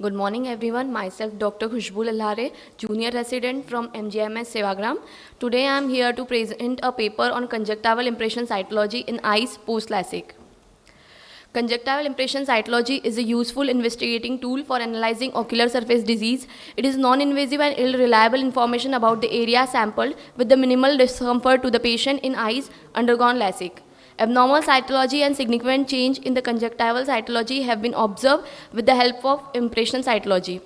Good morning, everyone. Myself, Dr. Khushbu Lalhare, junior resident from MGMS Sevagram. Today, I am here to present a paper on conjunctival impression cytology in eyes post-LASIK. Conjunctival impression cytology is a useful investigating tool for analyzing ocular surface disease. It is non-invasive and reliable information about the area sampled with the minimal discomfort to the patient in eyes undergone LASIK. Abnormal cytology and significant change in the conjunctival cytology have been observed with the help of impression cytology.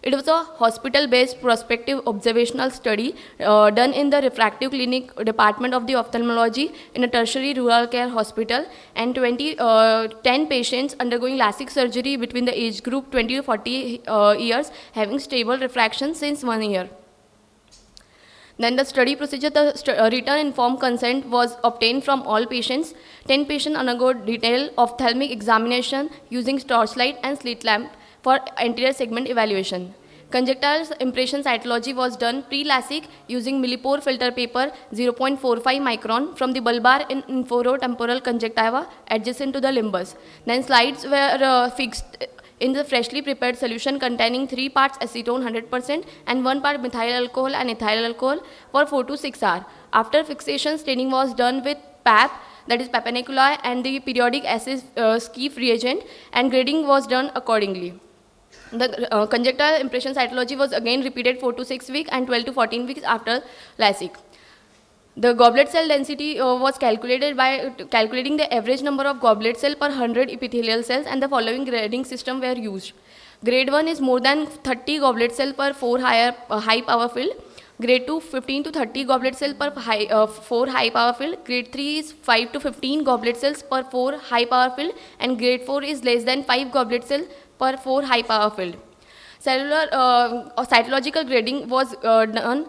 It was a hospital-based prospective observational study done in the refractive clinic department of the ophthalmology in a tertiary rural care hospital, and 10 patients undergoing LASIK surgery between the age group 20 to 40 years having stable refraction since 1 year. Then the study procedure, the written informed consent was obtained from all patients. 10 patients undergo detailed ophthalmic examination using torchlight and slit lamp for anterior segment evaluation. Conjunctival impression cytology was done pre-LASIK using millipore filter paper 0.45 micron from the bulbar and inforotemporal conjunctiva adjacent to the limbus. Then slides were fixed in the freshly prepared solution containing 3 parts acetone 100% and 1 part methyl alcohol and ethyl alcohol for 4 to 6 hours. After fixation, staining was done with PAP, that is papaniculi, and the periodic acid Skeef reagent, and grading was done accordingly. The conjunctival impression cytology was again repeated 4 to 6 weeks and 12 to 14 weeks after LASIK. The goblet cell density was calculated by calculating the average number of goblet cell per 100 epithelial cells, and the following grading system were used. Grade 1 is more than 30 goblet cell per 4 high power field. Grade 2, 15 to 30 goblet cell per 4 high power field. Grade 3 is 5 to 15 goblet cells per 4 high power field, and grade 4 is less than 5 goblet cell per 4 high power field. Cellular cytological grading was done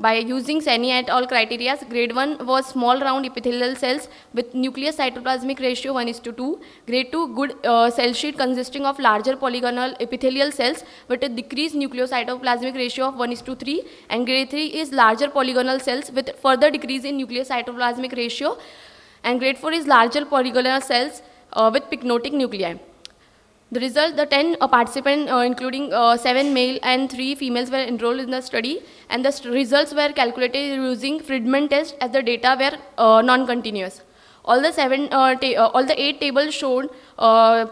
by using Seni et al. Criteria. Grade 1 was small round epithelial cells with nucleus cytoplasmic ratio 1:2. Grade 2, good cell sheet consisting of larger polygonal epithelial cells with a decreased nucleocytoplasmic ratio of 1:3. And grade 3 is larger polygonal cells with further decrease in nucleocytoplasmic ratio. And grade 4 is larger polygonal cells with pycnotic nuclei. The result, the 10 participants, including 7 male and 3 females, were enrolled in the study, and the results were calculated using Friedman test as the data were non-continuous. All the 8 tables showed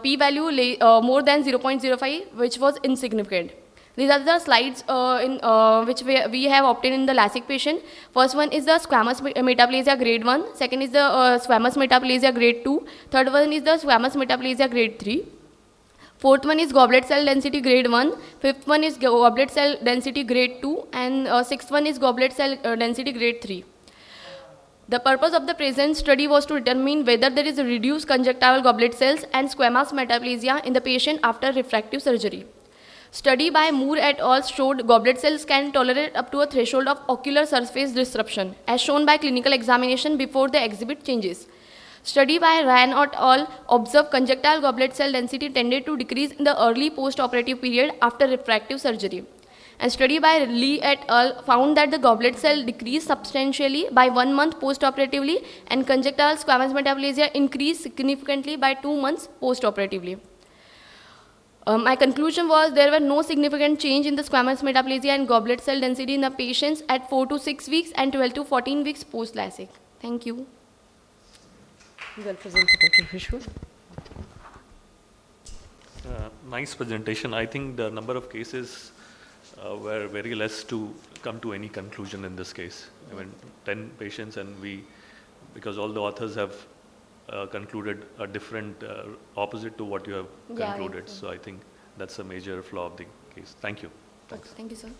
p-value more than 0.05, which was insignificant. These are the slides which we have obtained in the LASIK patient. First one is the squamous metaplasia grade 1. Second is the squamous metaplasia grade 2. Third one is the squamous metaplasia grade 3. Fourth one is goblet cell density grade 1, fifth one is goblet cell density grade 2, and sixth one is goblet cell density grade 3. The purpose of the present study was to determine whether there is a reduced conjunctival goblet cells and squamous metaplasia in the patient after refractive surgery. Study by Moore et al. Showed goblet cells can tolerate up to a threshold of ocular surface disruption, as shown by clinical examination before the exhibit changes. Study by Ryan et al. Observed conjunctival goblet cell density tended to decrease in the early post-operative period after refractive surgery. A study by Lee et al. Found that the goblet cell decreased substantially by 1 month post-operatively, and conjunctival squamous metaplasia increased significantly by 2 months post-operatively. My conclusion was there were no significant change in the squamous metaplasia and goblet cell density in the patients at 4 to 6 weeks and 12 to 14 weeks post-LASIK. Thank you. Well presented, Dr. Khushbu. Nice presentation. I think the number of cases were very less to come to any conclusion in this case. I mean, 10 patients, and because all the authors have concluded a different opposite to what you have concluded. So I think that's a major flaw of the case. Thank you. Thanks. Thank you, sir.